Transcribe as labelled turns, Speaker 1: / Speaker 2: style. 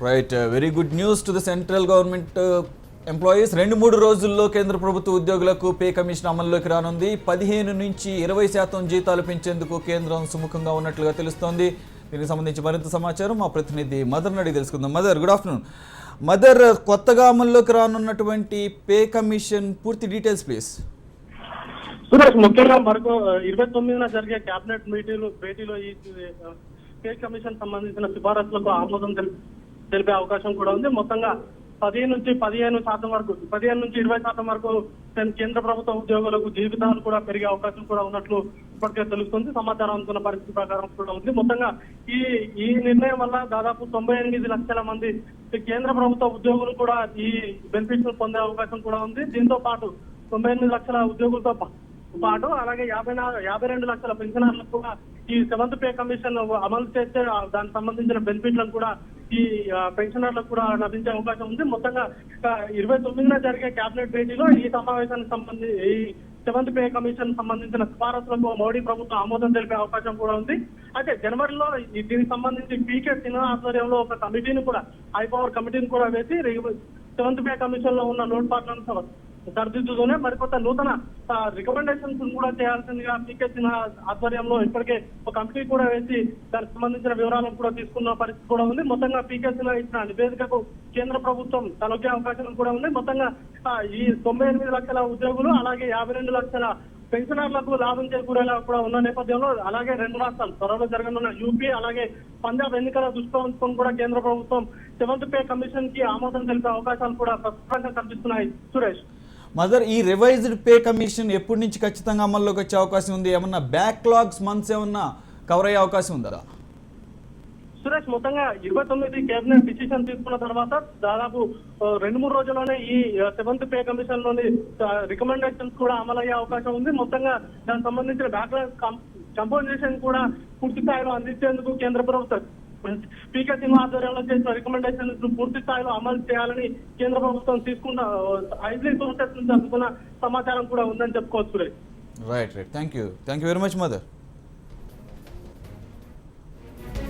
Speaker 1: Right, very good news to the central government employees. 2-3 రోజుల్లో కేంద్ర ప్రభుత్వ ఉద్యోగులకు పే కమిషన్ అమల్లోకి రానుంది. 15 నుంచి 20% జీతాలు పెంచేందుకు కేంద్రం సుముఖంగా ఉన్నట్లుగా తెలుస్తోంది. దీనికి సంబంధించి మరింత సమాచారం మా ప్రతినిధి మదర్ని అడిగి తెలుసుకుందాం. Mother, good afternoon. మదర్, కొత్తగా అమల్లోకి రానున్నటువంటి పే కమిషన్ పూర్తి డీటెయిల్స్ ప్లీజ్.
Speaker 2: సురేష్, ముఖ్యంగా మరొక 29న జరిగే కేబినెట్ భేటీలో ఈ పే కమిషన్ సంబంధించిన సిఫారసులకు ఆమోదం తెలిపే అవకాశం కూడా ఉంది. మొత్తంగా 15 నుంచి 15% వరకు 15 నుంచి 20% వరకు కేంద్ర ప్రభుత్వ ఉద్యోగులకు జీవితాలు కూడా పెరిగే అవకాశం కూడా ఉన్నట్లు ఇప్పటికే తెలుస్తుంది. సమాచారం అందుకున్న పరిస్థితి ప్రకారం కూడా ఉంది. మొత్తంగా ఈ నిర్ణయం వల్ల దాదాపు 98 లక్షల మంది కేంద్ర ప్రభుత్వ ఉద్యోగులు కూడా ఈ బెనిఫిట్స్ పొందే అవకాశం కూడా ఉంది. దీంతో పాటు 98 లక్షల ఉద్యోగులతో పాటు అలాగే 52 లక్షల పెన్షనర్లకు కూడా ఈ 7th పే కమిషన్ అమలు చేస్తే దానికి సంబంధించిన బెనిఫిట్లను కూడా ఈ పెన్షనర్లకు కూడా లభించే అవకాశం ఉంది. మొత్తంగా 29న జరిగే కేబినెట్ భేటీలో ఈ సమావేశానికి సంబంధించి ఈ 7th పే కమిషన్ సంబంధించిన సిఫారసులకు మోడీ ప్రభుత్వం ఆమోదం తెలిపే అవకాశం కూడా ఉంది. అయితే జనవరిలో దీనికి సంబంధించి పీకే సిన్హా ఆధ్వర్యంలో ఒక కమిటీని కూడా హై పవర్ కమిటీని కూడా వేసి 7th పే కమిషన్ లో ఉన్న లోటుపాట్లను సరిదిద్దుతూనే మరికొత్త నూతన రికమెండేషన్స్ కూడా చేయాల్సిందిగా పీకే సిన్హా ఆధ్వర్యంలో ఇప్పటికే ఒక కమిటీ కూడా వేసి దానికి సంబంధించిన వివరాలను కూడా తీసుకున్న పరిస్థితి కూడా ఉంది. మొత్తంగా పీకే సిన్హా ఇచ్చిన నివేదికకు కేంద్ర ప్రభుత్వం తలొగ్గే అవకాశం కూడా ఉంది. మొత్తంగా ఈ 98 లక్షల ఉద్యోగులు అలాగే 52 లక్షల పెన్షనర్లకు లాభం చేకూరేలా కూడా ఉన్న నేపథ్యంలో అలాగే 2 రాష్ట్రాలు త్వరలో జరగనున్న యూపీ అలాగే పంజాబ్ ఎన్నికల దృష్టిలో ఉంచుకొని కూడా కేంద్ర ప్రభుత్వం 7th పే కమిషన్ కి ఆమోదం తెలిపే అవకాశాలు కూడా ప్రస్ఫుటంగా కనిపిస్తున్నాయి. సురేష్,
Speaker 1: మదర్, ఈ రివైజ్డ్ పే కమిషన్ ఎప్పటి నుంచి ఖచ్చితంగా అమల్లోకి వచ్చే అవకాశం ఉంది? ఏమన్నా బ్యాక్లాగ్స్ మంత్స్ ఏమన్నా కవర్ అయ్యే అవకాశం ఉందా?
Speaker 2: సురేష్, మొత్తంగా 29 కేబినెట్ డిసిషన్ తీసుకున్న తర్వాత దాదాపు 2-3 రోజుల్లోనే ఈ 7th పే కమిషన్ లోని రికమెండేషన్స్ కూడా అమలయ్యే అవకాశం ఉంది. మొత్తంగా దానికి సంబంధించిన బ్యాక్లాగ్ కంపోజిషన్ కూడా పూర్తి స్థాయిలో అందించేందుకు కేంద్ర ప్రభుత్వం పీకే సిన్హా ఆధ్వర్యంలో చేసిన రికమెండేషన్స్ పూర్తి స్థాయిలో అమలు చేయాలని కేంద్ర ప్రభుత్వం తీసుకున్న ఐజీ సోర్సెస్ నుంచి అందుకున్న సమాచారం కూడా ఉందని చెప్పుకోవచ్చు.
Speaker 1: Right, thank you very much mother.